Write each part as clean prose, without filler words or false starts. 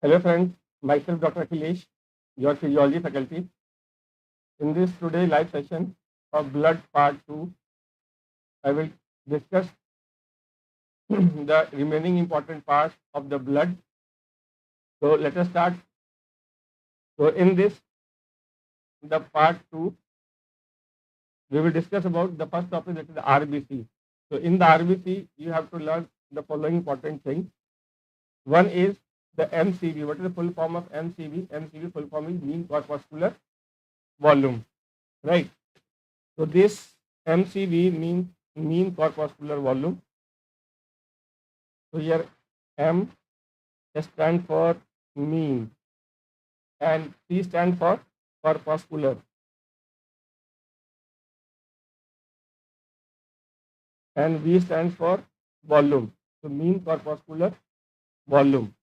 Hello friends, myself Dr. Akhilesh, your physiology faculty. In this today live session of blood part 2, I will discuss the remaining important parts of the blood. So let us start. So in this, the part 2, we will discuss about the first topic, that is the RBC. So in the RBC, you have to learn the following important things. One is the MCV. What is the full form of MCV? MCV full form is mean corpuscular volume, right? So this MCV means mean corpuscular volume. So here M stands for mean and C stands for corpuscular and V stands for volume. So mean corpuscular volume.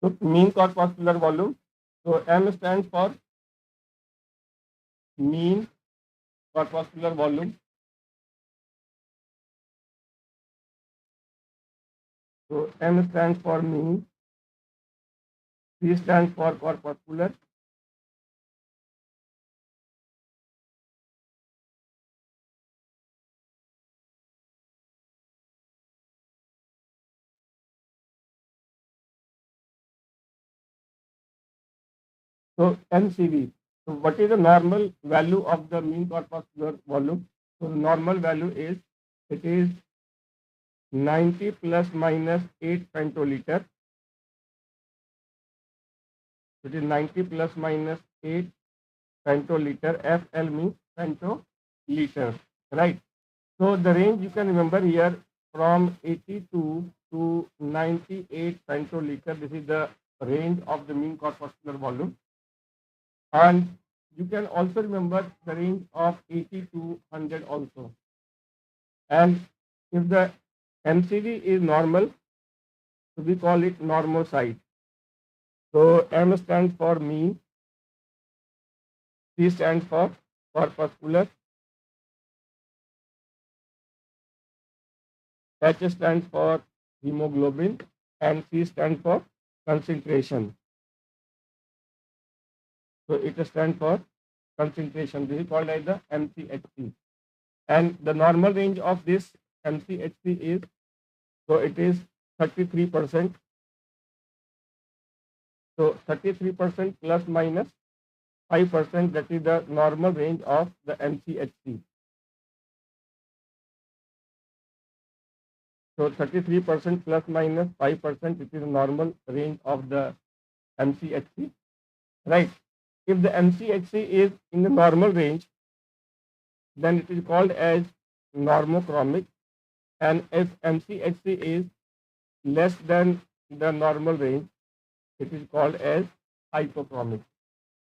So mean corpuscular volume. So M stands for mean corpuscular volume. So M stands for mean, C stands for corpuscular, so MCV. So what is the normal value of the mean corpuscular volume? So the normal value is, it is 90 plus minus 8 pentoliter. It is 90 plus minus 8 pentoliter. FL means pentoliter, right? So the range you can remember here from 82 to 98 pentoliter. This is the range of the mean corpuscular volume. And you can also remember the range of 80 to 100 also. And if the MCV is normal, so we call it normocyte. So M stands for mean, C stands for corpuscular, H stands for hemoglobin, and C stands for concentration. So it stands for concentration. This is called as the MCHC. And the normal range of this MCHC is, so it is 33%. So 33% plus minus 5%, that is the normal range of the MCHC. So 33% plus minus 5%, it is the normal range of the MCHC, right? If the MCHC is in the normal range, then it is called as normochromic. And if MCHC is less than the normal range, it is called as hypochromic,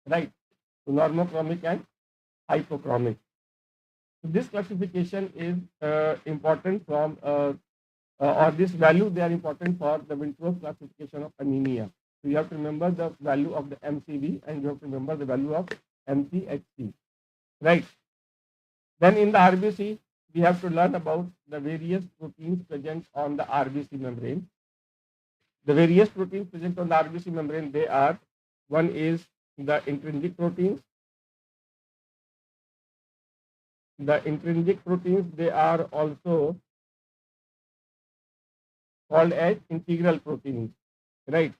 right? So normochromic and hypochromic. So this classification is important from, or this value, they are important for the Wintrobe classification of anemia. So you have to remember the value of the MCV and you have to remember the value of MCHC, right? Then in the RBC, we have to learn about the various proteins present on the RBC membrane. The various proteins present on the RBC membrane, they are, one is the intrinsic proteins, the intrinsic proteins, they are also called as integral proteins, right?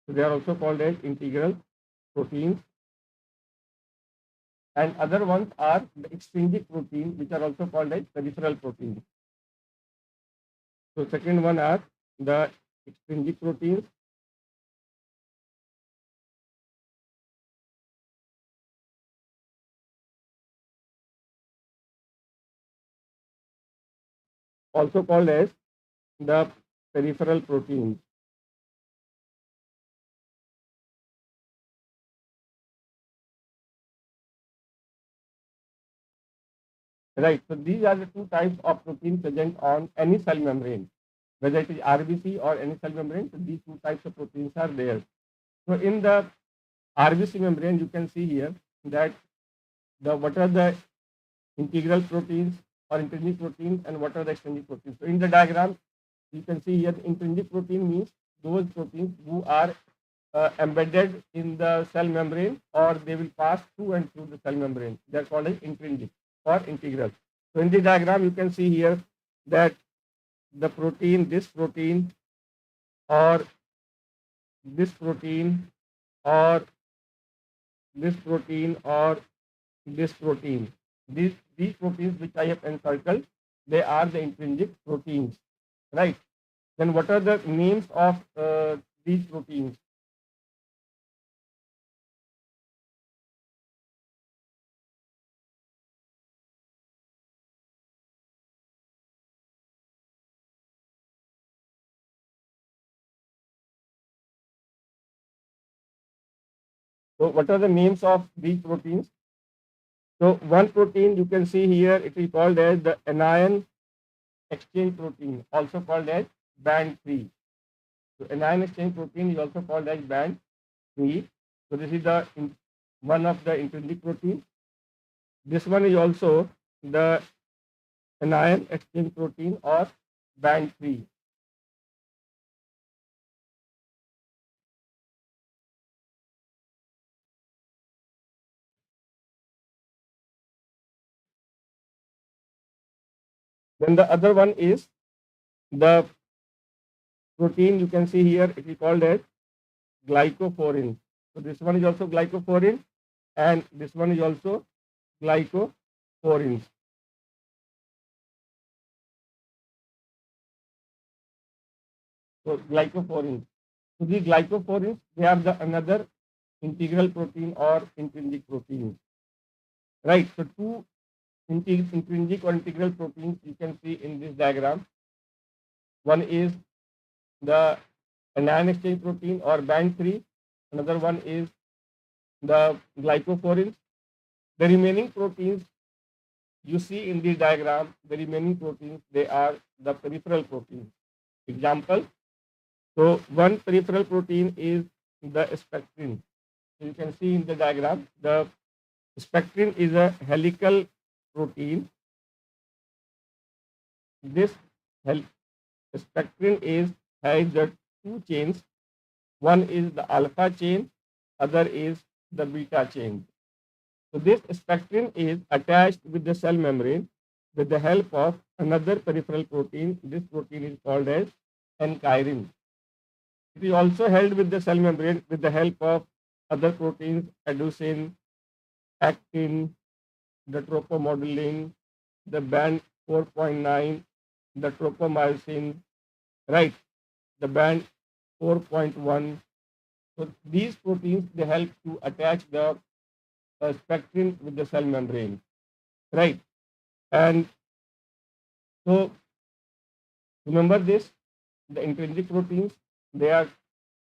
So they are also called as integral proteins. And other ones are the extrinsic proteins, which are also called as peripheral proteins. So second one are the extrinsic proteins, also called as the peripheral proteins. Right. So these are the two types of protein present on any cell membrane, whether it is RBC or any cell membrane. So these two types of proteins are there. So in the RBC membrane, you can see here that what are the integral proteins or intrinsic proteins and what are the extrinsic proteins. So in the diagram, you can see here the intrinsic protein means those proteins who are embedded in the cell membrane or they will pass through and through the cell membrane. They are called as intrinsic or integral. So in the diagram, you can see here that the protein, this protein or this protein or this protein or this protein. These proteins which I have encircled, they are the intrinsic proteins, right? Then what are the names of these proteins? So what are the names of these proteins? So one protein you can see here, it is called as the anion exchange protein, also called as band 3. So anion exchange protein is also called as band 3. So this is the one of the intrinsic protein. This one is also the anion exchange protein or band 3. Then the other one is the protein you can see here, it is called as glycophorin. So this one is also glycophorin and this one is also glycophorin. So glycophorin. So these glycophorins, they are the another integral protein or intrinsic protein. Right. So two intrinsic or integral proteins you can see in this diagram. One is the anion exchange protein or band 3. Another one is the glycophorins. The remaining proteins you see in this diagram, the remaining proteins, they are the peripheral proteins. Example, so one peripheral protein is the spectrin. So you can see in the diagram, the spectrin is a helical protein. This spectrin has the two chains. One is the alpha chain, other is the beta chain. So this spectrin is attached with the cell membrane with the help of another peripheral protein. This protein is called as ankyrin. It is also held with the cell membrane with the help of other proteins, adenosine, actin, the tropomodulin, the band 4.9, the tropomyosin, right? The band 4.1. So these proteins, they help to attach the spectrin with the cell membrane, right? And so remember this, the intrinsic proteins, they are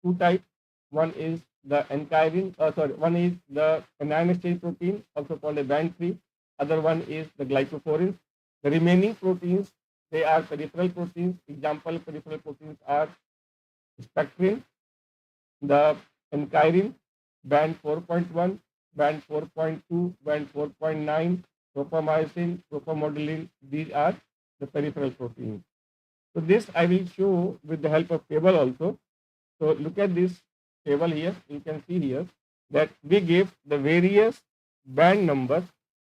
two types. One is the one is the anion exchange protein, also called a band 3. Other one is the glycophorins. The remaining proteins, they are peripheral proteins. Example, peripheral proteins are spectrin, the ankyrin, band 4.1, band 4.2, band 4.9, tropomyosin, tropomodulin. These are the peripheral proteins. So this I will show with the help of table also. So look at this table here. You can see here that we give the various band numbers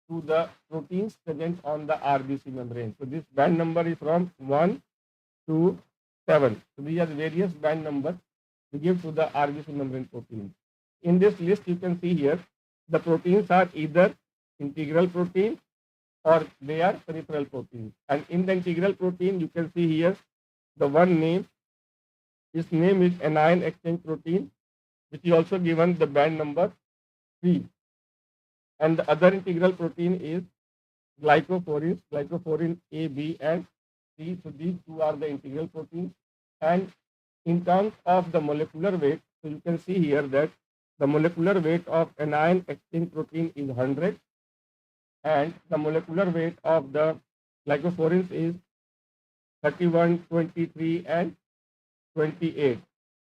to the proteins present on the RBC membrane. So this band number is from 1 to 7. So these are the various band numbers we give to the RBC membrane proteins. In this list, you can see here the proteins are either integral protein or they are peripheral proteins. And in the integral protein, you can see here the one name. Its name is anion exchange protein, which is also given the band number 3. And the other integral protein is glycophorin A, B, and C. So these two are the integral proteins. And in terms of the molecular weight, so you can see here that the molecular weight of anion exchange protein is 100, and the molecular weight of the glycophorins is 31, 23, and 28.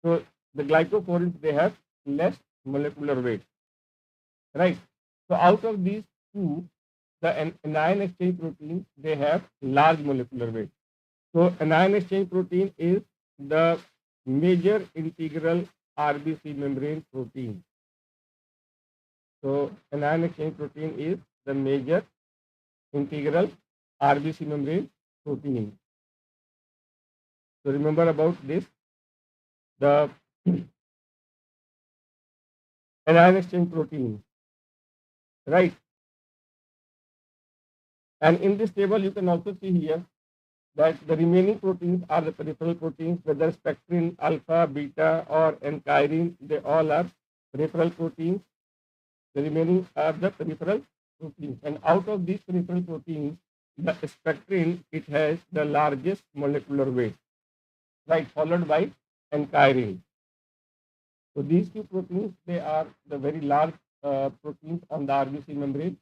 So the glycophorins, they have less molecular weight, right? So out of these two, the anion exchange protein, they have large molecular weight. So anion exchange protein is the major integral RBC membrane protein. So anion exchange protein is the major integral RBC membrane protein. So remember about this, the anion exchange protein, right? And in this table, you can also see here that the remaining proteins are the peripheral proteins, whether spectrin, alpha, beta, or enchirine, they all are peripheral proteins. The remaining are the peripheral proteins. And out of these peripheral proteins, the spectrin, it has the largest molecular weight, right, followed by enchirine. So these two proteins, they are the very large proteins on the RBC membrane.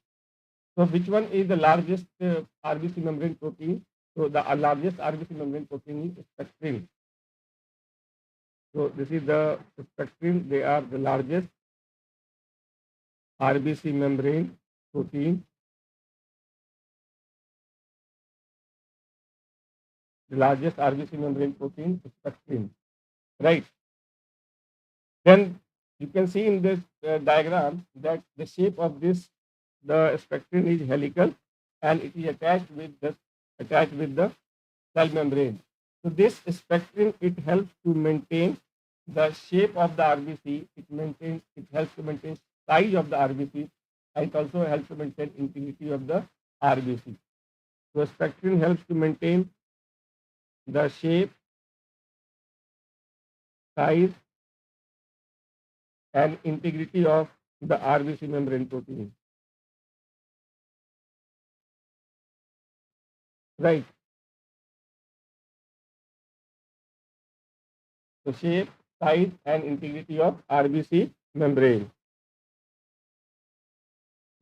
So which one is the largest RBC membrane protein? So the largest RBC membrane protein is spectrin. So this is the spectrin. They are the largest RBC membrane protein. The largest RBC membrane protein is spectrin, right? Then you can see in this diagram that the shape of this, the spectrin is helical, and it is attached with the cell membrane. So this spectrin, it helps to maintain the shape of the RBC. It helps to maintain size of the RBC, and it also helps to maintain integrity of the RBC. So spectrin helps to maintain the shape, size, and integrity of the RBC membrane protein, right? So shape, size, and integrity of RBC membrane.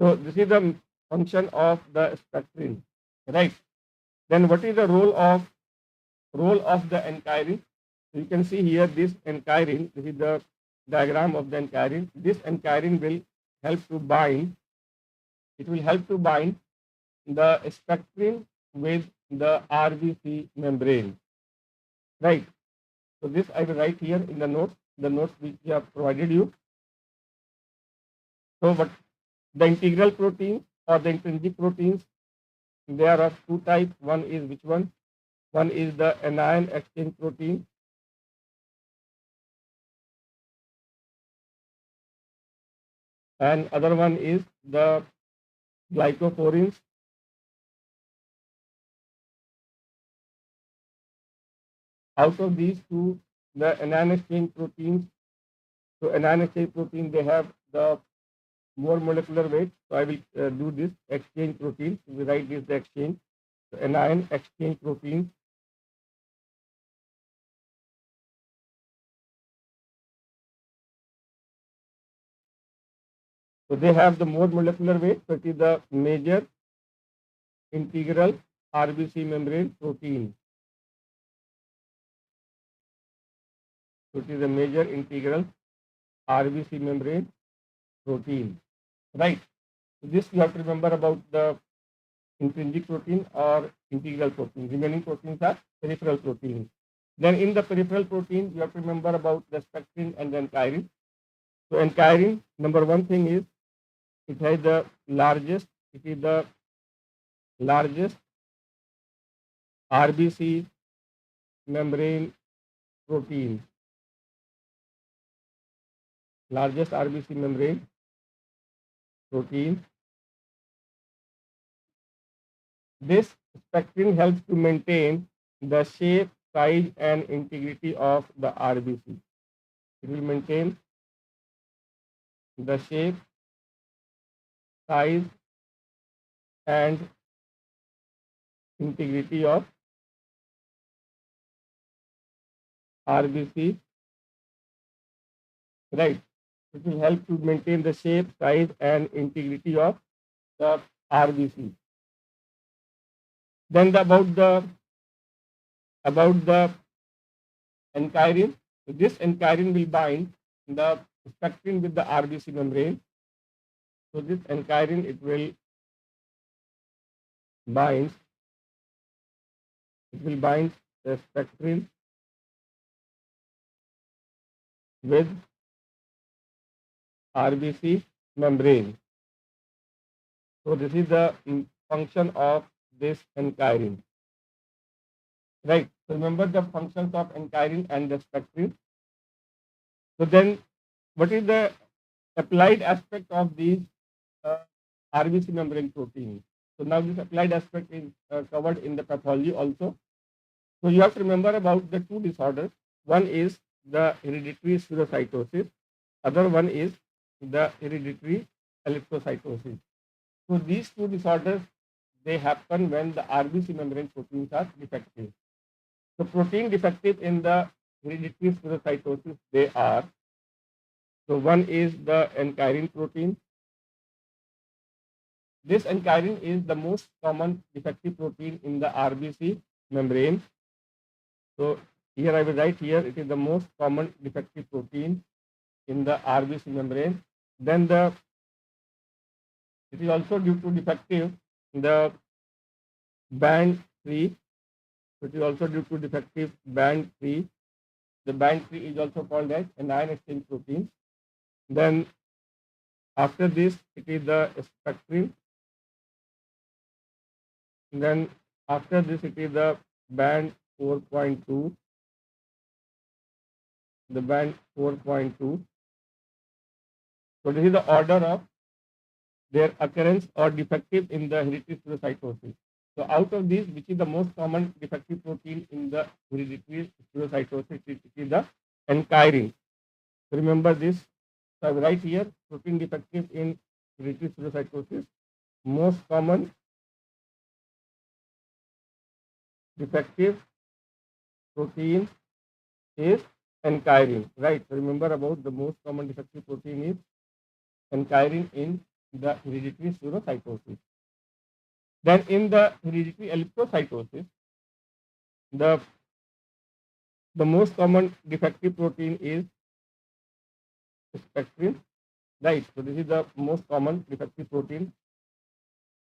So this is the function of the spectrin, right? Then what is the role of the enchirine? So you can see here this enchirine. This is the diagram of the enchirine. This enchirine will help to bind. It will help to bind the spectrin with the RBC membrane, right? So this I will write here in the notes which we have provided you. So but the integral proteins or the intrinsic proteins, there are two types. One is which one? One is the anion exchange protein, and other one is the glycophorins. Out of these two, the anion exchange proteins, so anion exchange protein, they have the more molecular weight. So I will do this exchange protein. We write this the exchange. So anion exchange protein. So they have the more molecular weight. So it is the major integral RBC membrane protein. So it is a major integral RBC membrane protein, right? So this you have to remember about the intrinsic protein or integral protein. Remaining proteins are peripheral proteins. Then in the peripheral protein, you have to remember about the spectrin and then enchirine. So ankyrin, number one thing is it has the largest, it is the largest RBC membrane protein, largest RBC membrane protein. This spectrin helps to maintain the shape, size, and integrity of the RBC. It will maintain the shape, size, and integrity of RBC. Right. It will help to maintain the shape, size, and integrity of the RBC. Then about the ankyrin. So this ankyrin will bind the spectrin with the RBC membrane. So this ankyrin it will bind the spectrin with RBC membrane. So this is the function of this ankyrin. Right. So remember the functions of ankyrin and the spectrin. So then, what is the applied aspect of these RBC membrane proteins? So now this applied aspect is covered in the pathology also. So you have to remember about the two disorders. One is the hereditary spherocytosis. Other one is the hereditary erythrocytosis. So these two disorders, they happen when the RBC membrane proteins are defective. So protein defective in the hereditary spherocytosis, they are, so one is the ankyrin protein. This ankyrin is the most common defective protein in the RBC membrane. So here I will write here, it is the most common defective protein in the RBC membrane. Then it is also due to defective in the band 3. It is also due to defective band 3. The band 3 is also called as anion exchange protein. Then after this, it is the spectrin. Then after this, it is the band 4.2. The band 4.2. So this is the order of their occurrence or defective in the hereditary spherocytosis. So out of these, which is the most common defective protein in the hereditary spherocytosis, it is the ankyrin. So remember this. So I will write here protein defective in hereditary spherocytosis. Most common defective protein is ankyrin. Right. So remember about the most common defective protein is ankyrin in the hereditary spherocytosis. Then in the hereditary erythrocytosis, the most common defective protein is spectrin. Right. So this is the most common defective protein,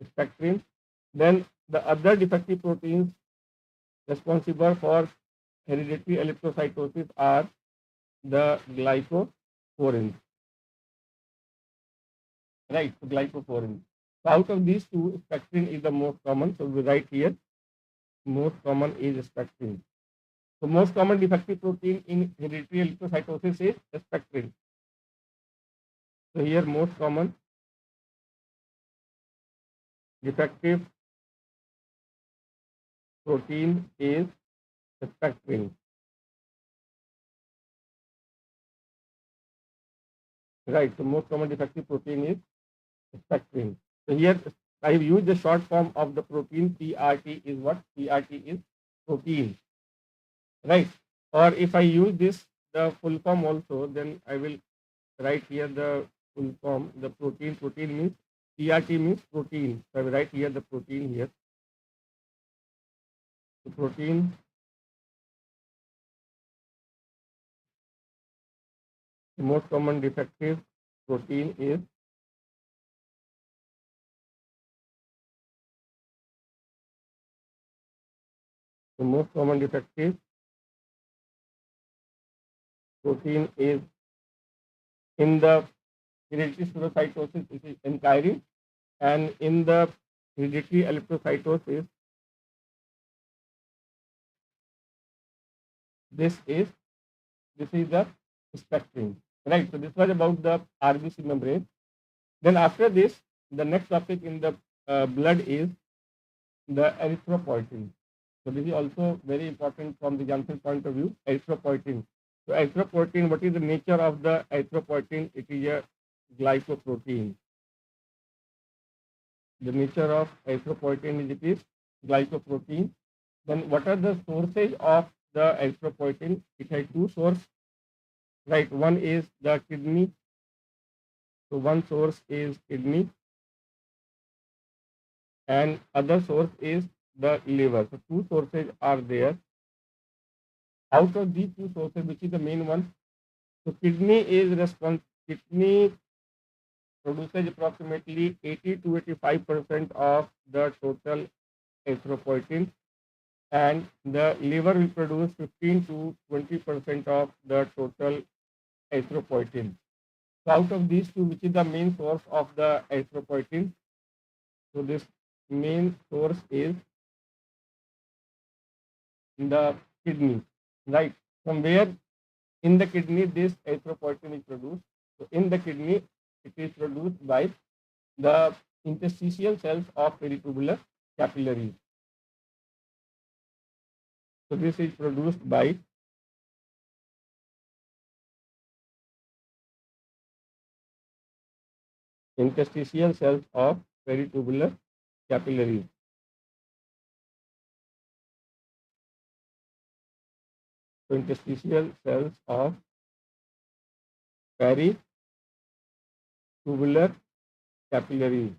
spectrin. Then the other defective proteins responsible for hereditary erythrocytosis are the glycophorins. Right, so glycophorins. So out of these two, spectrin is the most common. So we write here, most common is spectrin. So most common defective protein in hereditary erythrocytosis is spectrin. So here most common defective protein is spectrin. Right, so most common defective protein is spectrin. So here I have used the short form of the protein. PRT is what? PRT is protein. Right. Or if I use this, the full form also, then I will write here the full form. The protein means, PRT means protein. So I will write here the protein here. The protein, the most common defective protein is the most common defective protein is In the hereditary spherocytosis, it is enchirine, and in the hereditary erythrocytosis, this is the spectrum, right? So this was about the RBC membrane. Then after this, the next topic in the blood is the erythropoietin. So this is also very important from the Janssen point of view. Erythropoietin. So erythropoietin, what is the nature of the erythropoietin? It is a glycoprotein. The nature of erythropoietin is it is glycoprotein. Then what are the sources of the erythropoietin? It has two sources, right? One is the kidney. So one source is kidney, and other source is the liver. So two sources are there. Out of these two sources, which is the main one? So kidney produces approximately 80 to 85% of the total erythropoietin, and the liver will produce 15 to 20% of the total erythropoietin. So out of these two, which is the main source of the erythropoietin? So this main source is in the kidney, right? From where in the kidney this erythropoietin is produced? So in the kidney, it is produced by the interstitial cells of peritubular capillaries. So this is produced by interstitial cells of peritubular capillaries. So interstitial cells of peritubular capillaries.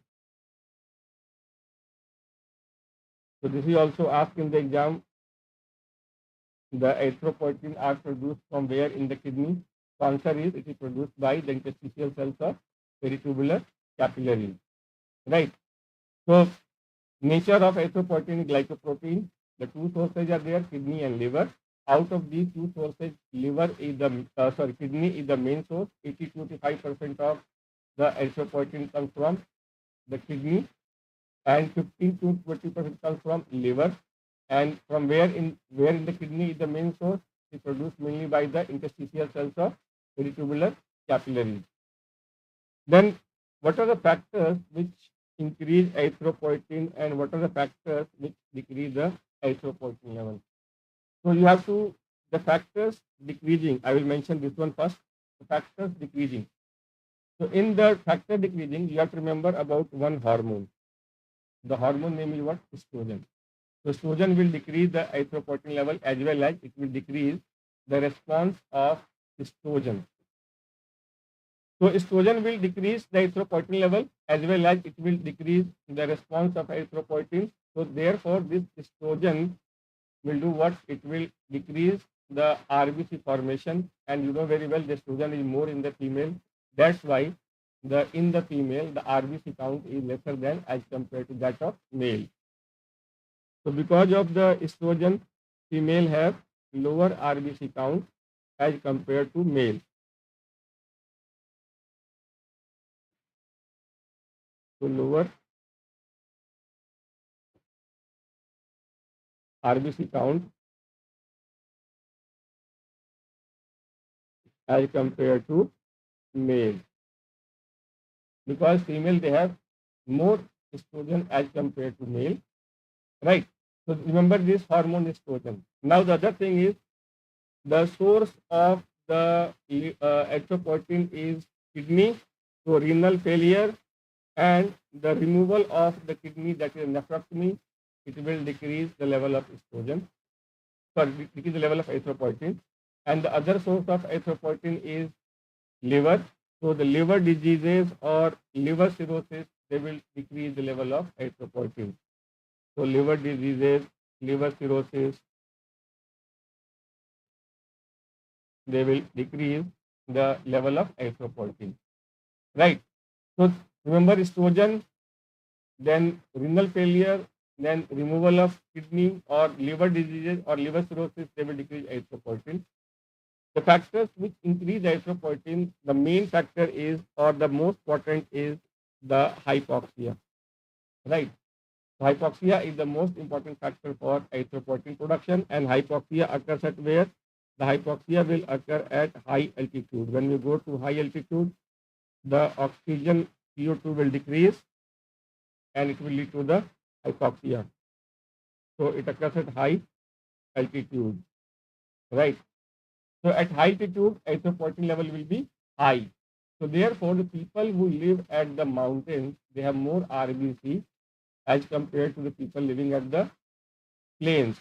So this is also asked in the exam. The erythropoietin are produced from where in the kidney? The answer is it is produced by the interstitial cells of peritubular capillaries. Right. So nature of erythropoietin is glycoprotein. The two sources are there, kidney and liver. Out of these two sources, kidney is the main source. 80 to 85% of the erythropoietin comes from the kidney, and 15 to 20% comes from liver. And from where in the kidney is the main source, is produced mainly by the interstitial cells of peritubular capillaries. Then what are the factors which increase erythropoietin, and what are the factors which decrease the erythropoietin level? So you have to, the factors decreasing, I will mention this one first. The factors decreasing. So in the factor decreasing, you have to remember about one hormone. The hormone name is what? Estrogen. So estrogen will decrease the erythropoietin level, as well as it will decrease the response of estrogen. So estrogen will decrease the erythropoietin level, as well as it will decrease the response of erythropoietin. So therefore, this estrogen will do what? It will decrease the RBC formation, and you know very well the estrogen is more in the female. That's why in the female the RBC count is lesser than as compared to that of male. So because of the estrogen, female have lower RBC count as compared to male. So lower RBC count as compared to male, because female they have more estrogen as compared to male, right? So remember this hormone estrogen. Now the other thing is the source of the erythropoietin is kidney. So renal failure and the removal of the kidney, that is nephrectomy, it will decrease the level of estrogen, decrease the level of erythropoietin. And the other source of erythropoietin is liver. So the liver diseases or liver cirrhosis, they will decrease the level of erythropoietin. So liver diseases, liver cirrhosis, they will decrease the level of erythropoietin, right? So remember estrogen, then renal failure, then removal of kidney or liver diseases or liver cirrhosis, they will decrease erythropoietin. The factors which increase erythropoietin, the main factor is, or the most important is the hypoxia, right? Hypoxia is the most important factor for erythropoietin production, and hypoxia occurs at where? The hypoxia will occur at high altitude. When we go to high altitude, the oxygen CO2 will decrease and it will lead to the hypoxia. So it occurs at high altitude, right? So at high altitude, erythropoietin level will be high. So therefore, the people who live at the mountains, they have more RBC as compared to the people living at the plains,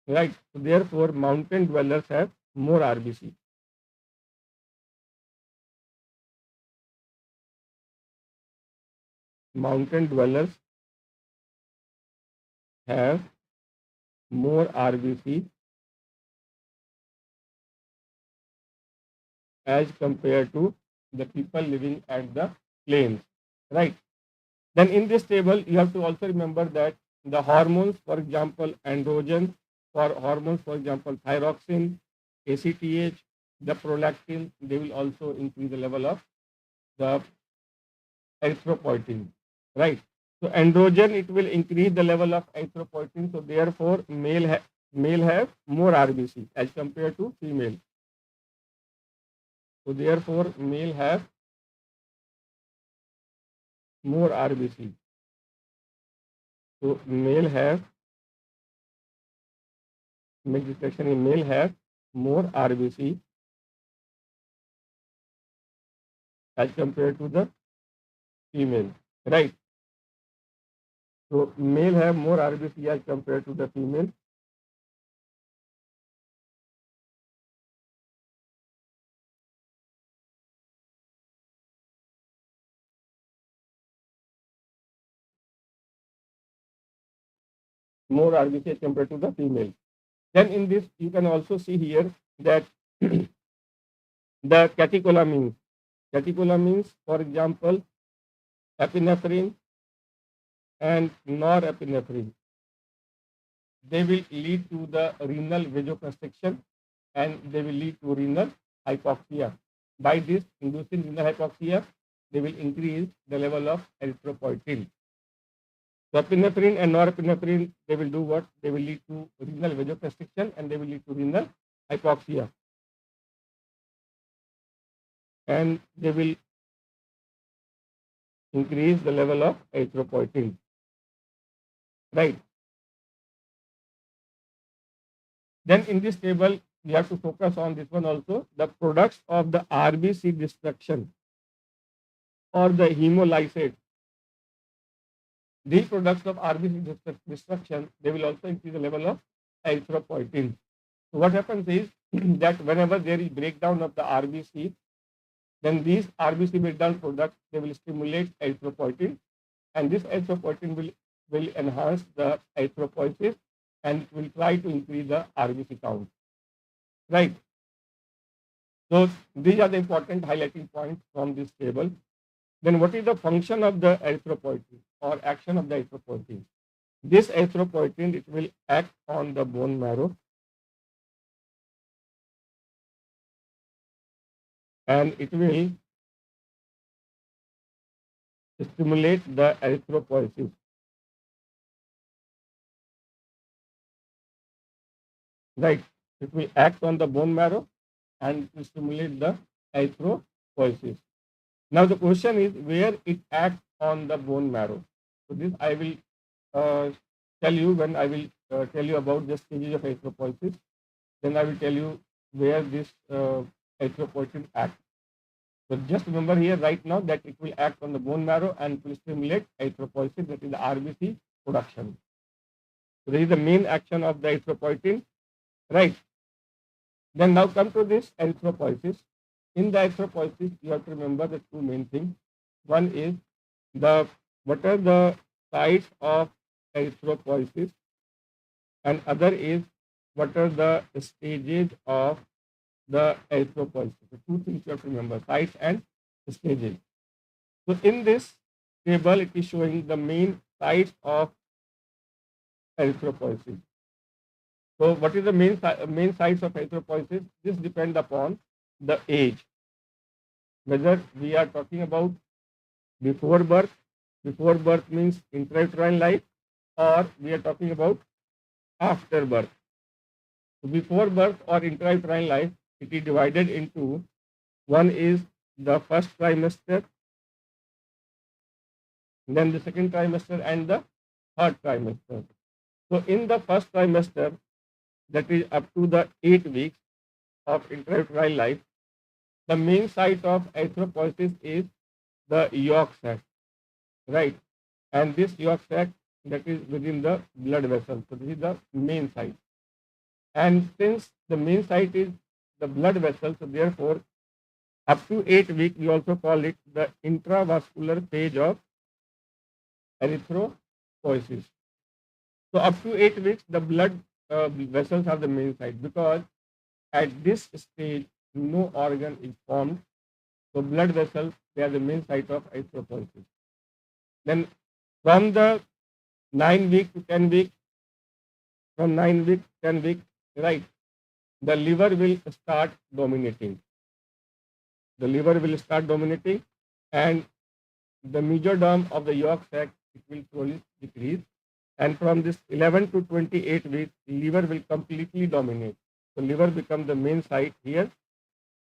right? So therefore, mountain dwellers have more RBC. Mountain dwellers have more RBC as compared to the people living at the plains, right? Then in this table, you have to also remember that the hormones, for example, androgen, for hormones, for example, thyroxine, ACTH, the prolactin, they will also increase the level of the erythropoietin, right? So androgen, it will increase the level of erythropoietin. So therefore, male have more RBC as compared to female. So therefore, male have more RBC. So male have, make this section in male have more RBC as compared to the female, right? So male have more RBC as compared to the female. More RBC as compared to the female. Then in this, you can also see here that the catecholamines. Catecholamines, for example, epinephrine and norepinephrine, they will lead to the renal vasoconstriction and they will lead to renal hypoxia. By this, inducing renal hypoxia, they will increase the level of erythropoietin. So epinephrine and norepinephrine, they will do what? They will lead to renal vasoconstriction and they will lead to renal hypoxia. And they will increase the level of erythropoietin. Right. Then in this table, we have to focus on this one also, the products of the RBC destruction or the hemolysis. These products of RBC destruction, they will also increase the level of erythropoietin. So what happens is that whenever there is breakdown of the RBC, then these RBC breakdown products, they will stimulate erythropoietin, and this erythropoietin will enhance the erythropoiesis and will try to increase the RBC count. Right. So these are the important highlighting points from this table. Then what is the function of the erythropoietin or action of the erythropoietin? This erythropoietin, it will act on the bone marrow and it will stimulate the erythropoiesis. Right. It will act on the bone marrow and to stimulate the erythropoiesis. Now the question is where it acts on the bone marrow. So this I will tell you when I will tell you about the stages of erythropoiesis. Then I will tell you where this erythropoietin acts. So just remember here right now that it will act on the bone marrow and will stimulate erythropoiesis, that is the RBC production. So this is the main action of the erythropoietin, right? Then now come to this erythropoiesis. In the erythropoiesis, you have to remember the two main things. One is what are the sites of erythropoiesis, and other is what are the stages of the erythropoiesis. The two things you have to remember, sites and stages. So in this table, it is showing the main sites of erythropoiesis. So what is the main sites of erythropoiesis? This depends upon the age. Whether we are talking about before birth means intrauterine life, or we are talking about after birth. So before birth or intrauterine life, it is divided into one is the first trimester, then the second trimester, and the third trimester. So in the first trimester, that is up to the 8 weeks of intrauterine life, the main site of erythropoiesis is the yolk sac, right? And this yolk sac that is within the blood vessel. So this is the main site. And since the main site is the blood vessel, so therefore up to 8 weeks we also call it the intravascular phase of erythropoiesis. So up to 8 weeks the blood vessels are the main site, because at this stage no organ is formed. So blood vessels, they are the main site of erythropoiesis. Then from the 9 week to 10 week, from 9 week to 10 week, right, the liver will start dominating. The liver will start dominating, and the mesoderm of the yolk sac, it will slowly decrease. And from this 11 to 28 weeks, liver will completely dominate. So liver becomes the main site here,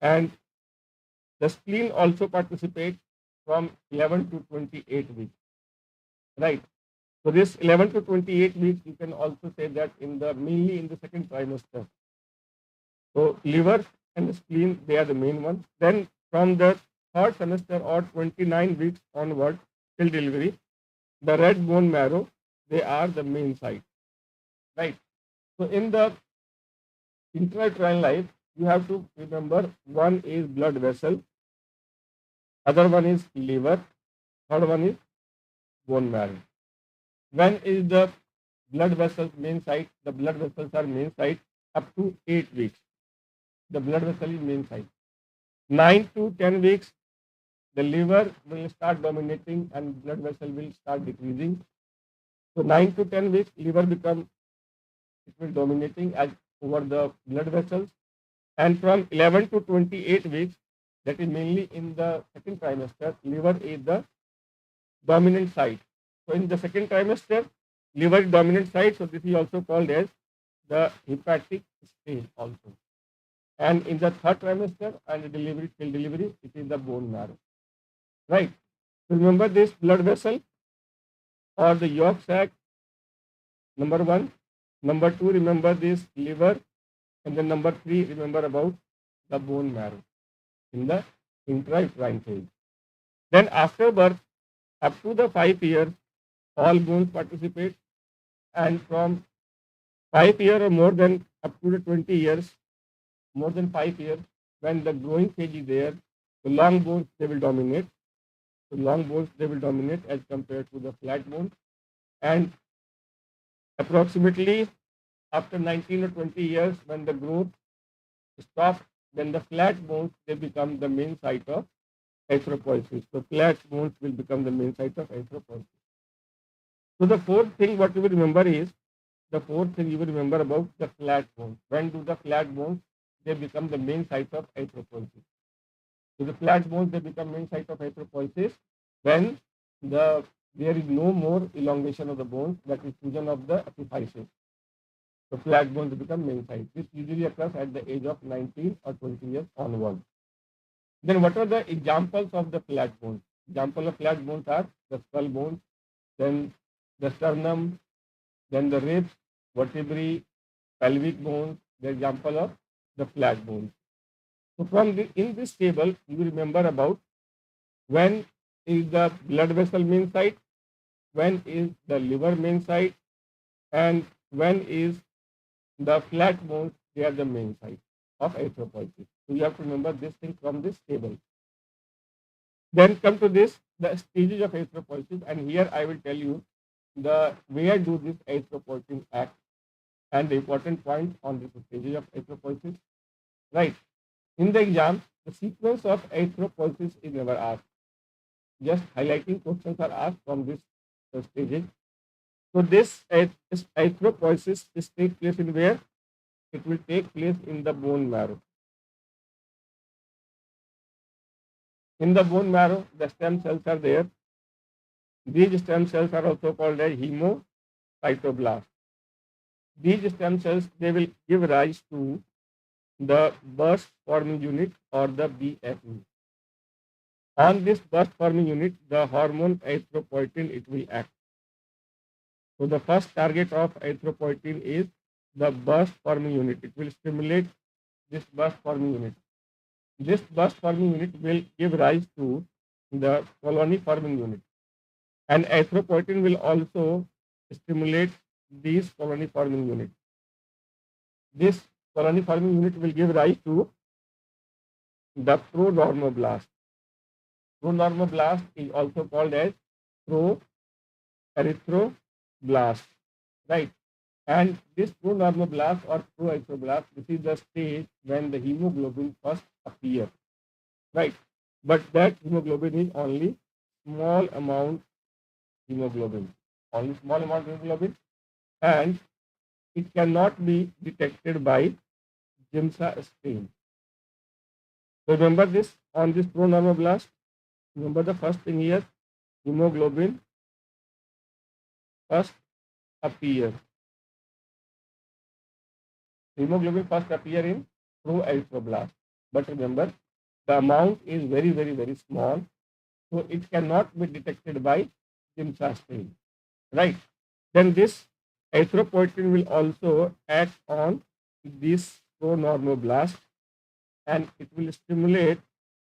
and the spleen also participates from 11 to 28 weeks, right? So this 11 to 28 weeks, you can also say that mainly in the second trimester. So liver and the spleen, they are the main ones. Then from the third semester or 29 weeks onward till delivery, the red bone marrow, they are the main site, right? So in the intrauterine life, you have to remember one is blood vessel, other one is liver, third one is bone marrow. When is the blood vessels main site? The blood vessels are main site up to 8 weeks. The blood vessel is main site. 9 to 10 weeks, the liver will start dominating and blood vessel will start decreasing. So 9 to 10 weeks, liver it will dominating as over the blood vessels. And from 11 to 28 weeks, that is mainly in the second trimester, liver is the dominant site. So in the second trimester, liver is dominant site. So this is also called as the hepatic stage also. And in the third trimester and the delivery till delivery, it is the bone marrow, right? So remember this blood vessel or the yolk sac, number one. Number two, remember this liver. And then number three, remember about the bone marrow in the intrauterine phase. Then after birth, up to the 5 years, all bones participate. And from 5 years or more than up to the 20 years, more than 5 years, when the growing phase is there, the long bones, they will dominate. The long bones, they will dominate as compared to the flat bones. And approximately after 19 or 20 years, when the growth stops, then the flat bones, they become the main site of erythropoiesis. So flat bones will become the main site of erythropoiesis. So the fourth thing what you will remember is, the fourth thing you will remember about the flat bones. When do the flat bones, they become the main site of erythropoiesis? So the flat bones, they become main site of erythropoiesis when there is no more elongation of the bones, that is fusion of the epiphysis. So flat bones become main site. This usually occurs at the age of 19 or 20 years onward. Then what are the examples of the flat bones? Example of flat bones are the skull bones, then the sternum, then the ribs, vertebrae, pelvic bones, the example of the flat bones. So in this table, you will remember about when is the blood vessel main site, when is the liver main site, and when is the flat bones, they are the main site of erythropoiesis. So you have to remember this thing from this table. Then come to this, the stages of erythropoiesis, and here I will tell you where do this erythropoietin act and the important point on this stages of erythropoiesis. Right. In the exam, the sequence of erythropoiesis is never asked. Just highlighting questions are asked from this stages. So this erythropoiesis is take place in where? it will take place in the bone marrow. In the bone marrow, the stem cells are there. These stem cells are also called as hemocytoblasts. These stem cells, they will give rise to the burst forming unit or the BFU. On this burst forming unit, the hormone erythropoietin, it will act. So the first target of erythropoietin is the burst forming unit. It will stimulate this burst forming unit. This burst forming unit will give rise to the colony forming unit. And erythropoietin will also stimulate these colony forming unit. This colony forming unit will give rise to the pronormoblast. Pronormoblast is also called as proerythroblast, right? And this pronormoblast or proerythroblast, this is the stage when the hemoglobin first appears, right? But that hemoglobin is only small amount hemoglobin, and it cannot be detected by Giemsa stain. So remember this on this pronormoblast. Remember the first thing here, hemoglobin first appear. Hemoglobin first appear in proerythroblast. But remember, the amount is very, very, very small, so it cannot be detected by Giemsa stain, right? Then this erythropoietin will also act on this pronormoblast, and it will stimulate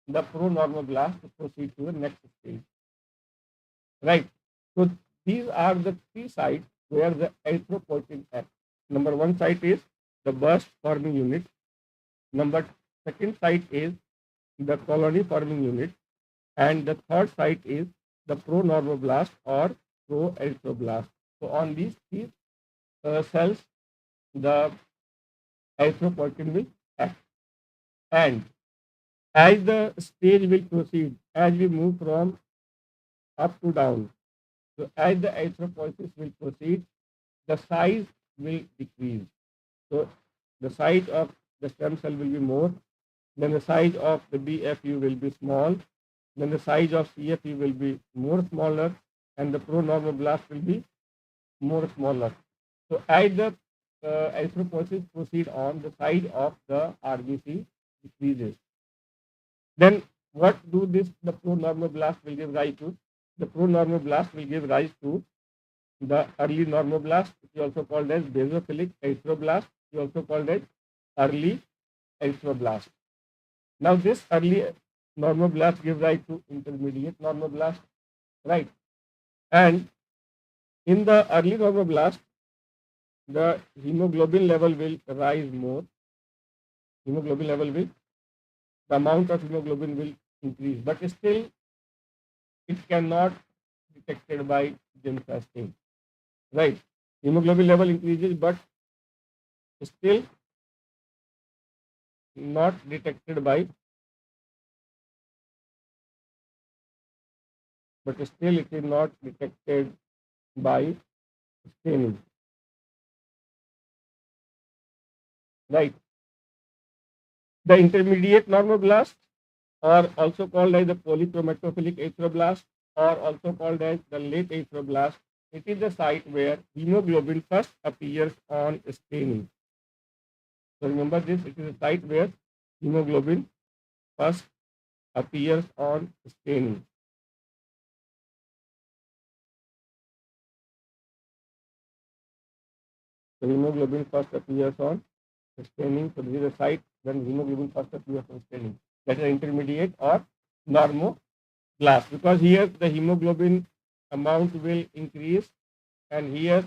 the pronormoblast to proceed to the next stage, right? So these are the three sites where the erythropoietin acts. Number one site is the burst forming unit. Number second site is the colony forming unit, and the third site is the pronormoblast or proerythroblast. So on these three cells, the erythropoietin will act. And as the stage will proceed, as we move from up to down, so as the erythropoiesis will proceed, the size will decrease. So the size of the stem cell will be more, then the size of the BFU will be small, then the size of CFU will be more smaller, and the pronormoblast will be more smaller. So as the erythropoiesis proceed on, the size of the RBC decreases. Then what do this the pronormoblast will give rise to? The pronormoblast will give rise to the early normoblast, which is also called as basophilic erythroblast, which is also called as early erythroblast. Now this early normoblast gives rise to intermediate normoblast, right? And in the early normoblast, the hemoglobin level will rise more. The amount of hemoglobin will increase, but still it cannot be detected by Giemsa stain, right? Hemoglobin level increases, but still not detected by, it is not detected by staining, right? The intermediate normoblast, or also called as the polychromatophilic erythroblast, or also called as the late erythroblast, it is the site where hemoglobin first appears on staining. So remember this, it is a site where hemoglobin first appears on staining. So hemoglobin first appears on staining. So this is a site when hemoglobin first appears on staining. That is intermediate or normoblast, because here the hemoglobin amount will increase, and here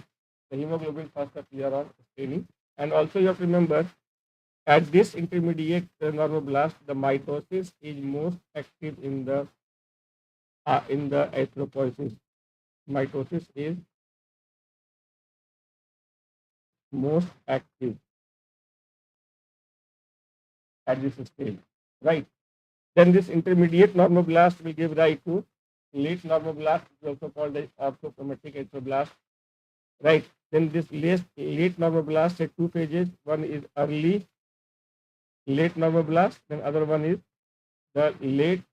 the hemoglobin first appears on staining. And also you have to remember, at this intermediate normoblast, the mitosis is most active in the erythropoiesis. Mitosis is most active at this stage, right? Then this intermediate normoblast will give rise to late normoblast, which is also called the orthochromatic erythroblast. right? Then this late normoblast had two phases. One is early late normoblast, then other one is the late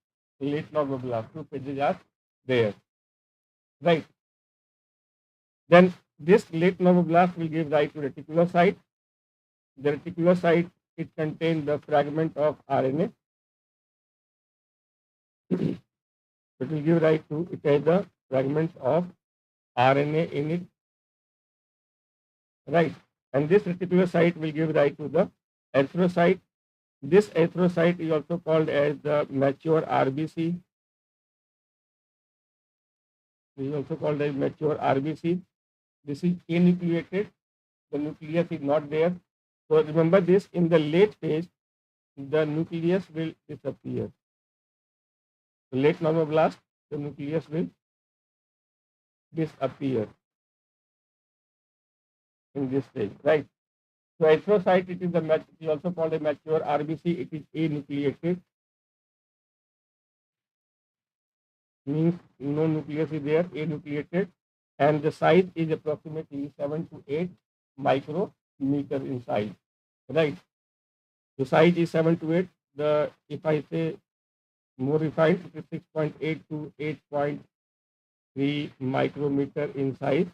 normoblast. Two phases are there, right? Then this late normoblast will give rise to reticulocyte. The reticulocyte, it contains the fragment of RNA. It will give rise to, it has the fragments of RNA in it, right? And this reticulocyte will give rise to the erythrocyte. This erythrocyte is also called as the mature RBC. This is also called as mature RBC. This is enucleated. The nucleus is not there. So remember this, in the late phase, the nucleus will disappear. Late normoblast, the nucleus will disappear in this stage, right? So erythrocyte, it is also called a mature RBC. It is enucleated, means no nucleus is there, enucleated, and the size is approximately 7 to 8 micrometer in size, right? The size is 7 to 8. The, if I say more refined, it is 6.8 to 8.3 micrometer in size.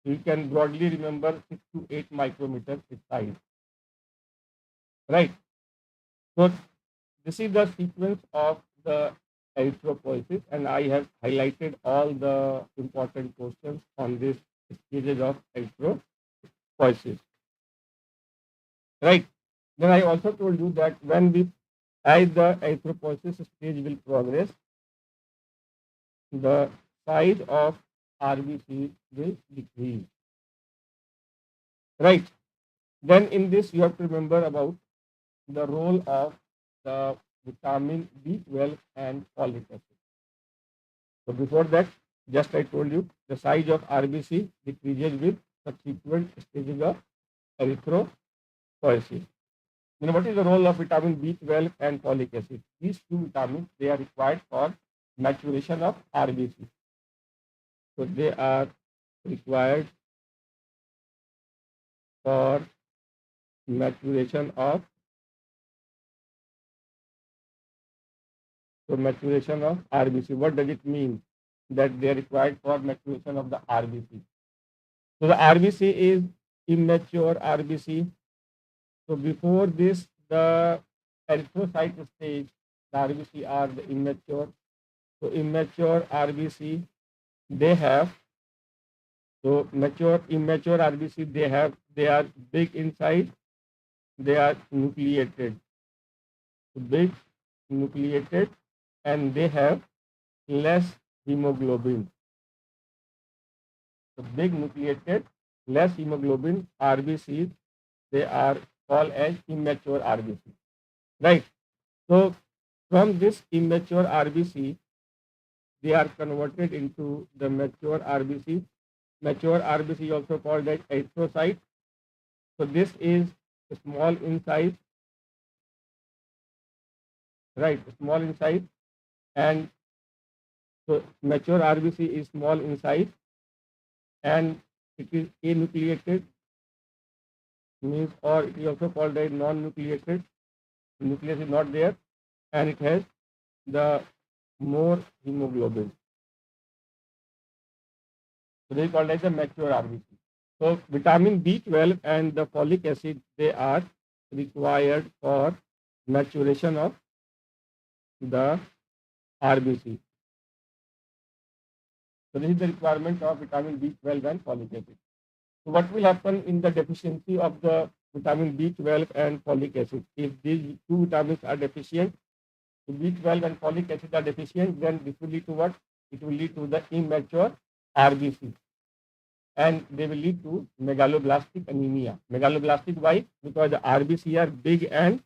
You can broadly remember 6 to 8 micrometer in size, right? So this is the sequence of the erythropoiesis, and I have highlighted all the important questions on this stages of erythropoiesis, right? Then I also told you that as the erythropoiesis stage will progress, the size of RBC will decrease, right? Then in this you have to remember about the role of the vitamin B12 and folic acid. So before that, just I told you the size of RBC decreases with subsequent stages of erythropoiesis. Then what is the role of vitamin B12 and folic acid? These two vitamins, they are required for maturation of RBC. So they are required for maturation of RBC. What does it mean that they are required for maturation of the RBC? So the RBC is immature RBC. So before this, the erythrocyte stage, the RBC are the immature. So immature RBC, they have, so immature RBC, they are big inside, they are nucleated, so big, nucleated, and they have less hemoglobin. So big nucleated, less hemoglobin RBCs, they are called as immature RBC, right? So from this immature RBC, they are converted into the mature RBC. Mature RBC also called as erythrocyte. So this is small in size, right? Small in size, and so mature RBC is small in size, and it is anucleated, means, or it is also called as non-nucleated. Nucleus is not there, and it has the more hemoglobin. So they are called as the mature RBC. So vitamin B12 and the folic acid, they are required for maturation of the RBC. So this is the requirement of vitamin B12 and folic acid. So what will happen in the deficiency of the vitamin B12 and folic acid? If these two vitamins are deficient, B12 and folic acid are deficient, then this will lead to what? It will lead to the immature RBC, and they will lead to megaloblastic anemia. Megaloblastic, why? Because the RBC are big and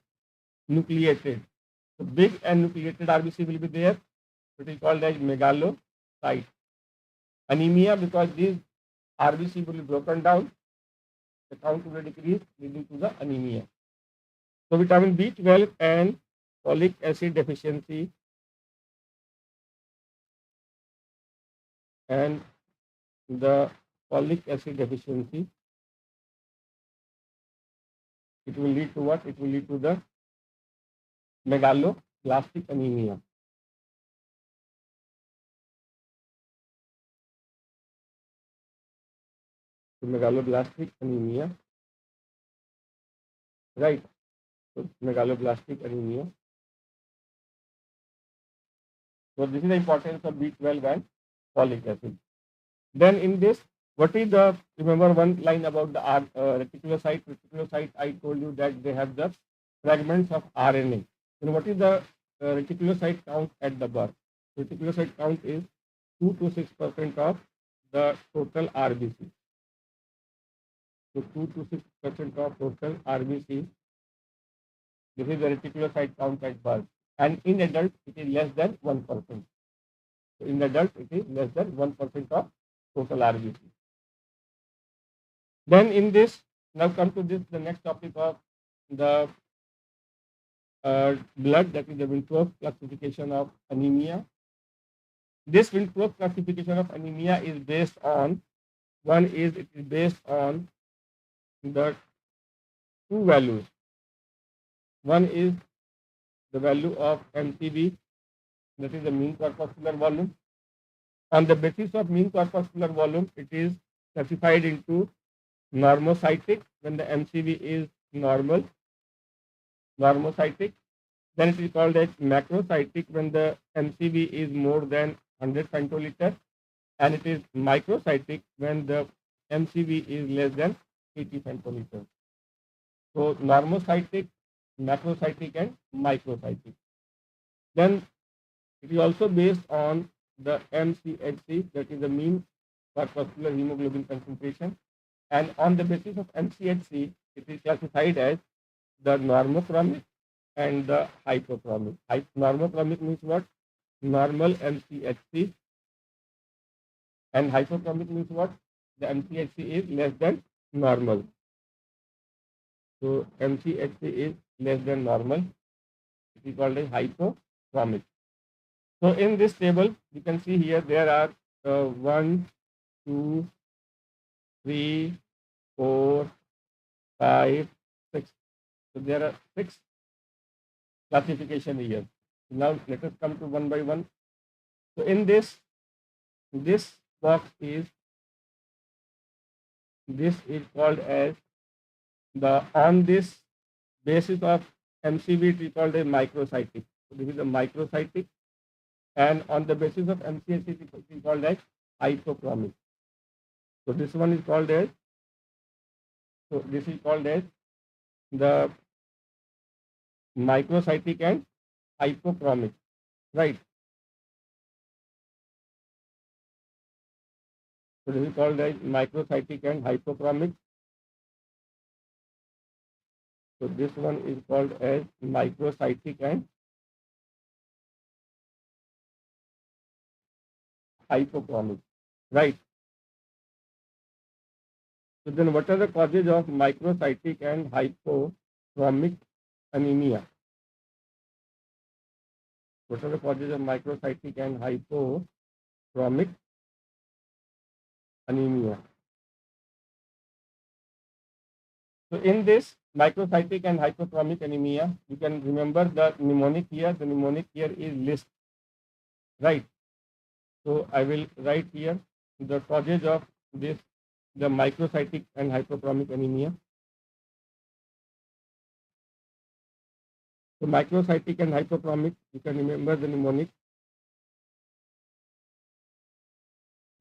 nucleated. So big and nucleated RBC will be there. It is called as megalocyte. Anemia, because these RBC will be broken down, the count will decrease, leading to the anemia. So vitamin B12 and folic acid deficiency and the folic acid deficiency, it will lead to what? It will lead to the megaloblastic anemia. So megaloblastic anemia, right? So megaloblastic anemia. So this is the importance of B12 and folic acid. Then in this, what is the, remember one line about the reticulocyte? Reticulocyte, I told you that they have the fragments of RNA. Then what is the reticulocyte count at the birth? Reticulocyte count is 2 to 6% of the total RBC. So 2 to 6% of total RBC. This is the reticulocyte count at birth. And in adults, it is less than 1%. So in adults, it is less than 1% of total RBC. Then in this, now come to this, the next topic of the blood, that is the Wintrobe classification of anemia. This Wintrobe classification of anemia is based on, it is based on the two values. One is the value of MCV, that is the mean corpuscular volume. On the basis of mean corpuscular volume, it is classified into normocytic when the MCV is normocytic. Then it is called as macrocytic when the MCV is more than 100 femtoliter, and it is microcytic when the MCV is less than 80 femtoliter. So normocytic, macrocytic, and microcytic. Then it is also based on the MCHC, that is the mean corpuscular hemoglobin concentration, and on the basis of MCHC, it is classified as the normochromic and the hypochromic. Normochromic means what? Normal MCHC, and hypochromic means what? The MCHC is less than normal. So MCHC is less than normal. It is called as hypochromic. So in this table, you can see here there are 1, 2, 3, 4, 5, 6. So there are 6 classification here. Now let us come to one by one. So in this box is called as the, on this basis of MCV, it is called a microcytic. So this is a microcytic, and on the basis of MCHC, it is called as hypochromic. So this one is called as, the microcytic and hypochromic, right? So this is called as microcytic and hypochromic. So this one is called as microcytic and hypochromic, right? So then what are the causes of microcytic and hypochromic anemia? What are the causes of microcytic and hypochromic anemia? So in this microcytic and hypochromic anemia, you can remember the mnemonic here. The mnemonic here is list, right? So I will write here the causes of this, the microcytic and hypochromic anemia. So microcytic and hypochromic, you can remember the mnemonic.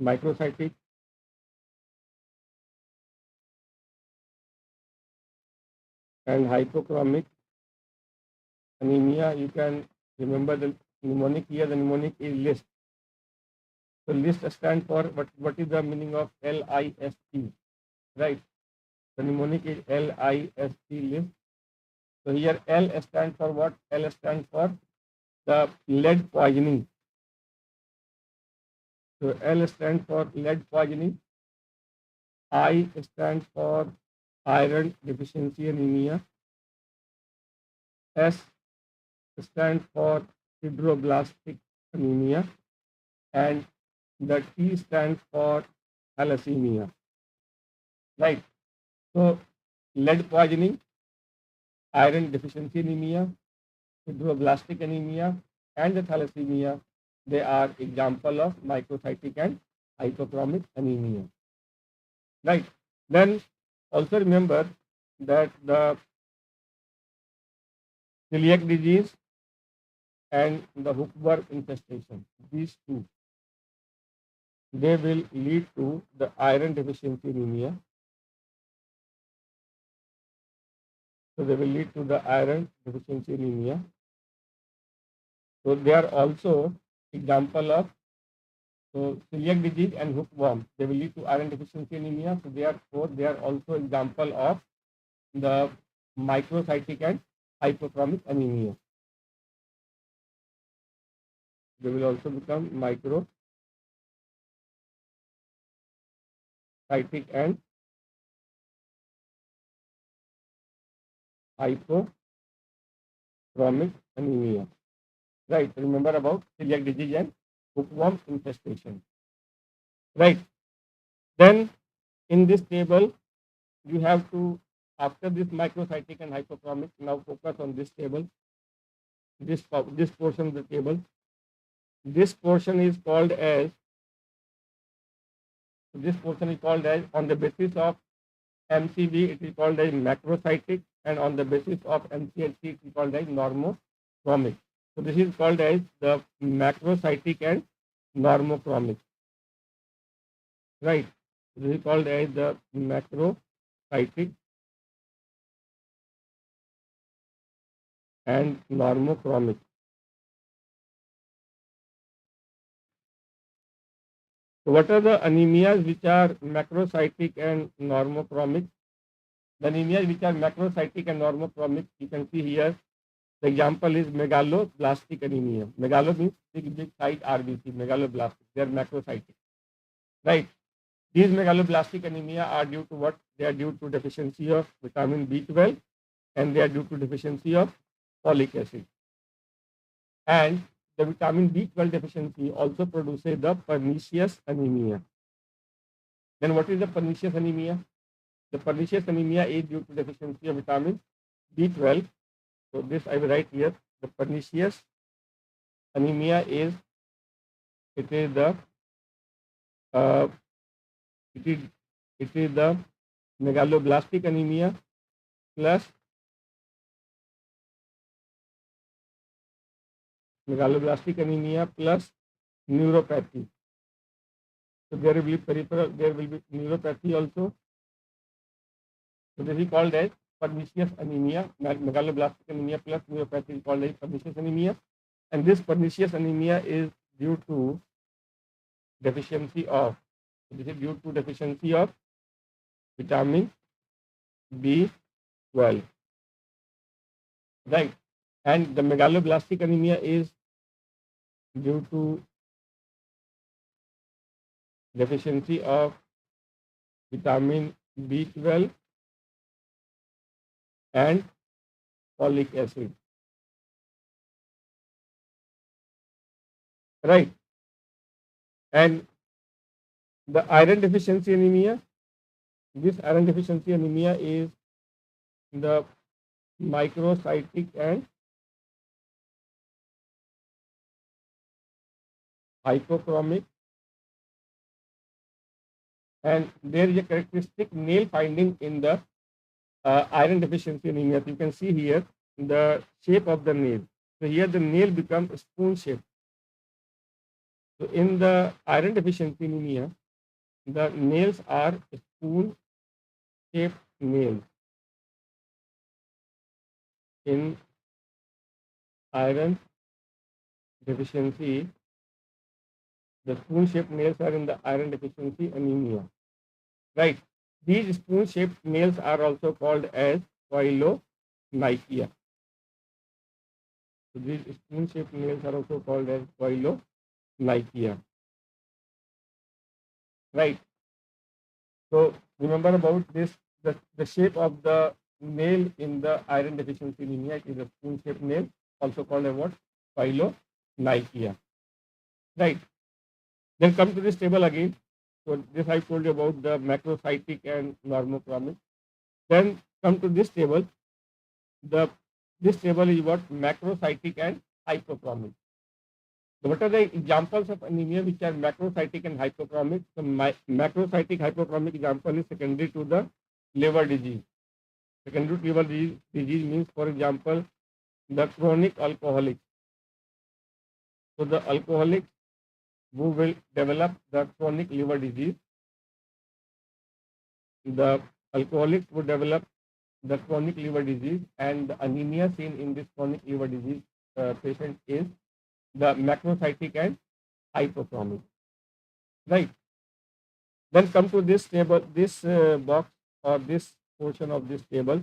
Microcytic and hypochromic anemia, you can remember the mnemonic here. The mnemonic is list. So list stands for what is the meaning of LIST, right? The mnemonic is LIST, list. So here L stands for what? L stands for the lead poisoning. So L stands for lead poisoning. I stands for iron deficiency anemia. S stands for sideroblastic anemia, and the T stands for thalassemia. right? So lead poisoning, iron deficiency anemia, sideroblastic anemia, and the thalassemia, they are example of microcytic and hypochromic anemia, right? Then also remember that the celiac disease and the hookworm infestation, these two, they will lead to the iron deficiency anemia. So they will lead to the iron deficiency anemia. So they are also example of celiac disease and hookworm. They will lead to iron deficiency anemia. So therefore they are also example of the microcytic and hypochromic anemia. They will also become microcytic and hypochromic anemia. Right. Remember about celiac disease and hookworm infestation. Right. Then in this table, you have to, after this microcytic and hypochromic, now focus on this table, this portion of the table. This portion is called as, on the basis of MCV, it is called as macrocytic, and on the basis of MCHC, it is called as normochromic. So this is called as the macrocytic and normochromic, right? This is called as the macrocytic and normochromic. So what are the anemias which are macrocytic and normochromic? The anemias which are macrocytic and normochromic, you can see here. The example is megaloblastic anemia. Megalo means big site RBC, megaloblastic. They are macrocytic, right? These megaloblastic anemia are due to what? They are due to deficiency of vitamin B12, and they are due to deficiency of folic acid. And the vitamin B12 deficiency also produces the pernicious anemia. Then what is the pernicious anemia? The pernicious anemia is due to deficiency of vitamin B12. So this I will write here. The pernicious anemia is, it is the it is the megaloblastic anemia plus neuropathy. So there will be peripheral, there will be neuropathy also. So this is called as pernicious anemia. Megaloblastic anemia plus neuropathy is called as pernicious anemia. And this pernicious anemia is due to deficiency of, vitamin B12, right? And the megaloblastic anemia is due to deficiency of vitamin B12 and folic acid, right? And the iron deficiency anemia, this iron deficiency anemia is the microcytic and hypochromic, and there is a characteristic nail finding in the iron deficiency anemia. You can see here the shape of the nail. So here the nail becomes spoon shaped. So in the iron deficiency anemia, the nails are spoon shaped nails. In iron deficiency, the spoon shaped nails are in the iron deficiency anemia, right? These spoon shaped nails are also called as phylonicea. So these spoon shaped nails are also called as phylonicea, right? So remember about this, the shape of the nail in the iron deficiency anemia is a spoon shaped nail, also called as what? Phylonicea, right? Then come to this table again. So this I told you about the macrocytic and normochromic. Then come to this table. The this table is what macrocytic and hypochromic. So what are the examples of anemia which are macrocytic and hypochromic? So macrocytic hypochromic example is secondary to the liver disease. Secondary to liver disease means, for example, the chronic alcoholic. So the alcoholic who will develop the chronic liver disease, the alcoholics who develop the chronic liver disease, and the anemia seen in this chronic liver disease patient is the macrocytic and hypochromic. Right. Then come to this table, this box or this portion of this table,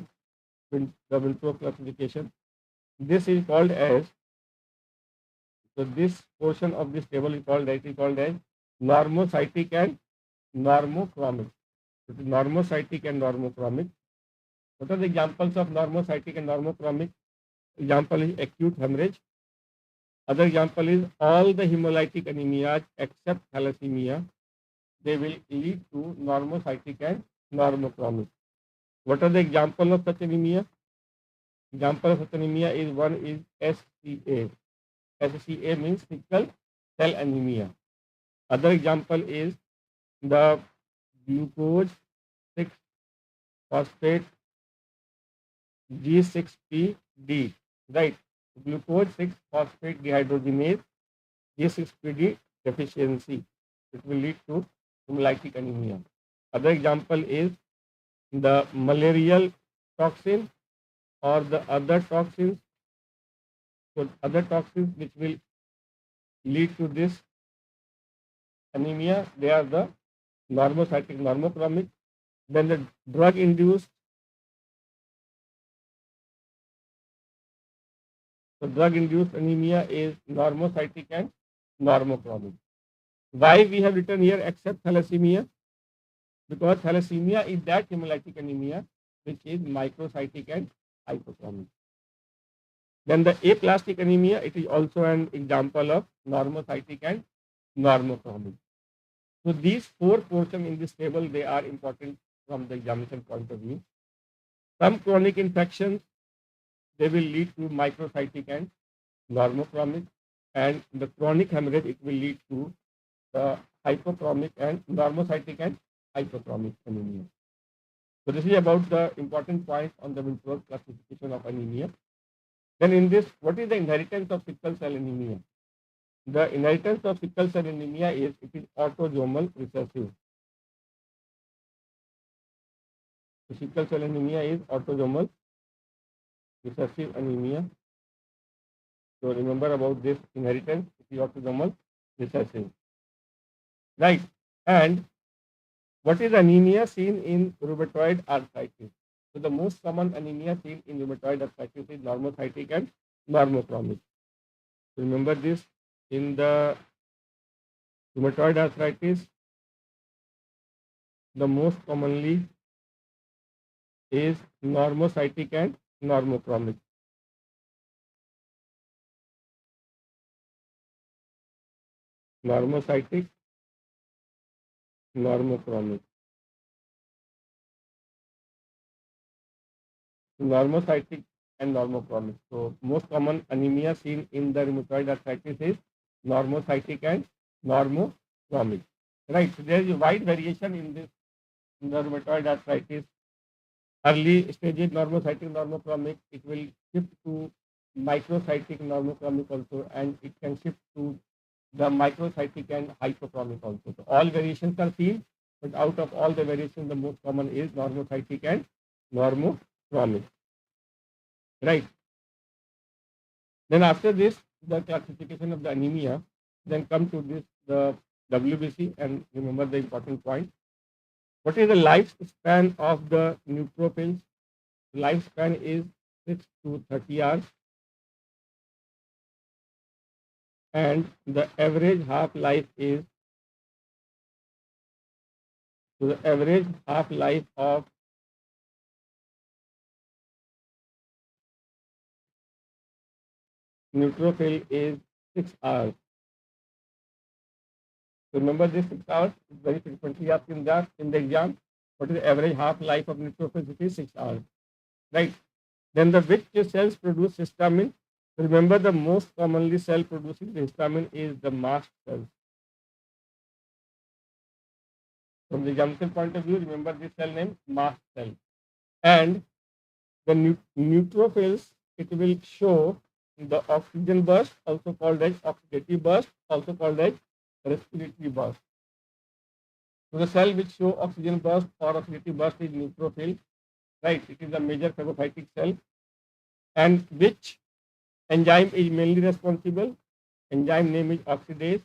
the Wintrobe classification. This is called as, so this portion of this table is called as normocytic and normochromic. It is normocytic and normochromic. What are the examples of normocytic and normochromic? Example is acute hemorrhage. Other example is all the hemolytic anemias except thalassemia. They will lead to normocytic and normochromic. What are the example of such anemia? Example of such anemia is one is SCA. SCA means sickle cell anemia. Other example is the glucose 6 phosphate G6PD, right? Glucose 6 phosphate dehydrogenase G6PD deficiency. It will lead to hemolytic anemia. Other example is the malarial toxin or the other toxins. So other toxins which will lead to this anemia, they are the normocytic, normochromic. Then the drug induced. So drug induced anemia is normocytic and normochromic. Why we have written here except thalassemia? Because thalassemia is that hemolytic anemia which is microcytic and hypochromic. Then the aplastic anemia, it is also an example of normocytic and normochromic. So these four portions in this table, they are important from the examination point of view. Some chronic infections, they will lead to microcytic and normochromic, and the chronic hemorrhage, it will lead to the hypochromic and normocytic and hypochromic anemia. So this is about the important points on the Wintrobe classification of anemia. Then in this, what is the inheritance of sickle cell anemia? The inheritance of sickle cell anemia is it is autosomal recessive. So sickle cell anemia is autosomal recessive anemia. So remember about this inheritance, it is autosomal recessive. Right. And what is anemia seen in rheumatoid arthritis? So the most common anemia seen in rheumatoid arthritis is normocytic and normochromic. Remember this, in the rheumatoid arthritis, the most commonly is normocytic and normochromic. Normocytic, normochromic. Normocytic and normochromic. So most common anemia seen in the rheumatoid arthritis is normocytic and normochromic. Right. So there is a wide variation in this, in the rheumatoid arthritis. Early stages normocytic, normochromic, it will shift to microcytic, normochromic also, and it can shift to the microcytic and hypochromic also. So all variations are seen, but out of all the variations, the most common is normocytic and normochromic. Right. Then after this, the classification of the anemia, then come to this, the WBC, and remember the important point. What is the lifespan of the neutrophils? Lifespan is 6 to 30 hours, and the average half-life is, so the average half-life of neutrophil is 6 hours. Remember this 6 hours is very frequently asked in the exam. What is the average half life of neutrophils? It is 6 hours, right? Then the which cells produce histamine? Remember the most commonly cell producing histamine is the mast cells. From the geometrical point of view, remember this cell name mast cell. And the neutrophils, it will show the oxygen burst, also called as oxidative burst, also called as respiratory burst. So the cell which show oxygen burst or oxidative burst is neutrophil, right? It is a major phagocytic cell. And which enzyme is mainly responsible? Enzyme name is oxidase.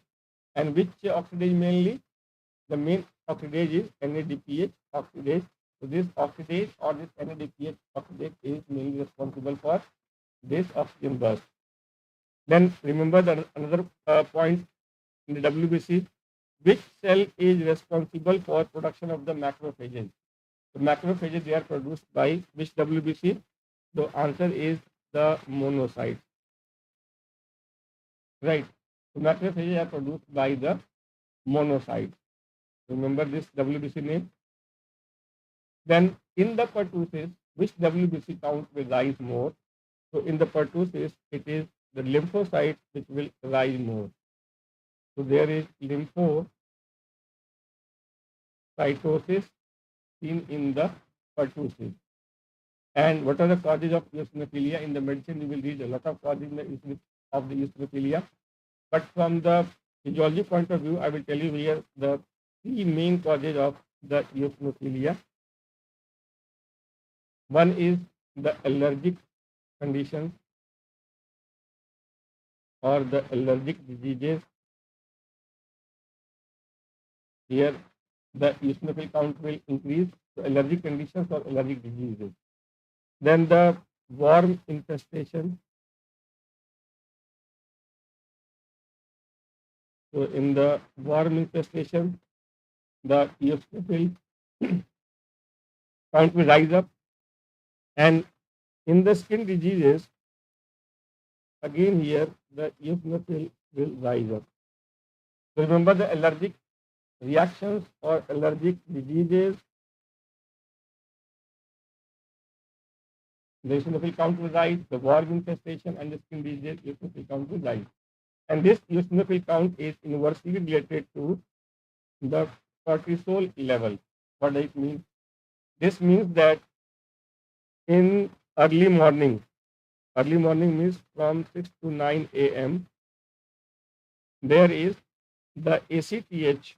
And which oxidase mainly? The main oxidase is NADPH oxidase. So this oxidase or this NADPH oxidase is mainly responsible for this oxygen burst. Then remember that another point in the WBC, which cell is responsible for production of the macrophages? The macrophages, they are produced by which WBC? The answer is the monocytes. Right. So macrophages are produced by the monocytes. Remember this WBC name. Then in the pertussis, which WBC count will rise more? So in the pertussis, it is the lymphocytes which will rise more. So there is lymphocytosis seen in the pertussis. And what are the causes of eosinophilia? In the medicine, you will read a lot of causes of the eosinophilia. But from the physiology point of view, I will tell you here the three main causes of the eosinophilia. One is the allergic conditions or the allergic diseases. Here, the eosinophil count will increase. So allergic conditions or allergic diseases. Then the worm infestation. So in the worm infestation, the eosinophil count will rise up. And in the skin diseases, again here, the eosinophil will rise up. So remember the allergic reactions or allergic diseases, the eosinophil count will rise, the worm infestation and the skin disease, eosinophil count will rise. And this eosinophil count is inversely related to the cortisol level. What does it mean? This means that in early morning means from 6 to 9 a.m., there is the ACTH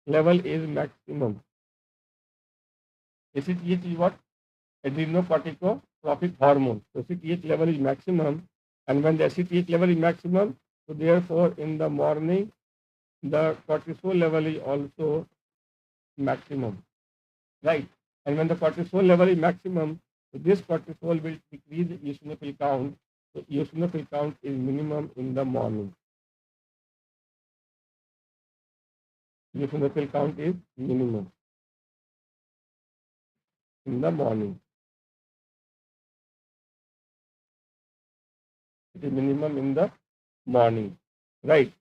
level is maximum. ACTH is what? Adrenocorticotropic hormone. So ACTH level is maximum, and when the ACTH level is maximum, so therefore in the morning the cortisol level is also maximum, right? And when the cortisol level is maximum, so this cortisol will decrease the eosinophil count. So eosinophil count is minimum in the morning. Eosinophil count is minimum in the morning. It is minimum in the morning, right?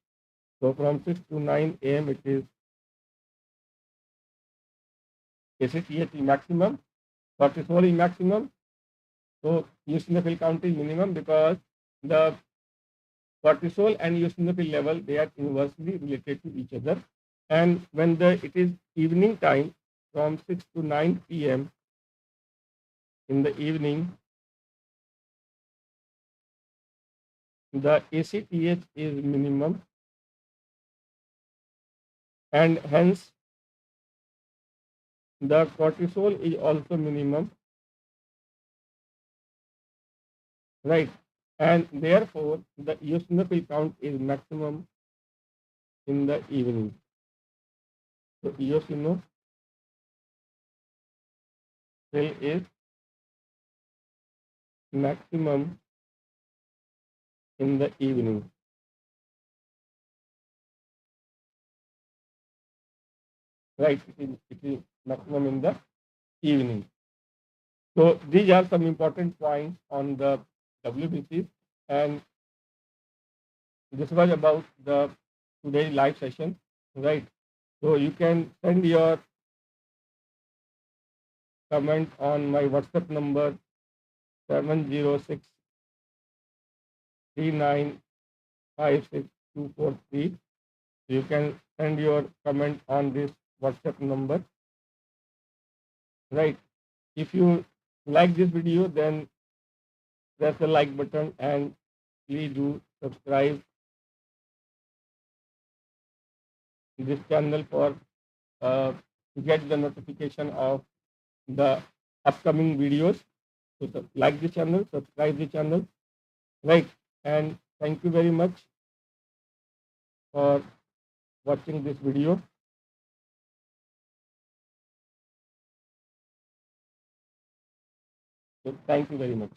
So from 6 to 9 a.m. it is ACTH is maximum, cortisol is maximum. So eosinophil count is minimum because the cortisol and eosinophil level, they are inversely related to each other. And when it is evening time from 6 to 9 p.m. in the evening, the ACTH is minimum, and hence the cortisol is also minimum, right? And therefore the eosinophil count is maximum in the evening. So eosinophil is maximum in the evening. Right, it is maximum in the evening. So these are some important points on the WBC, and this was about the today's live session, right? So you can send your comment on my WhatsApp number 7063956 You can send your comment on this WhatsApp number, right? If you like this video, then press the like button and please do subscribe this channel for to get the notification of the upcoming videos. So like the channel, subscribe the channel, right? And thank you very much for watching this video. So thank you very much.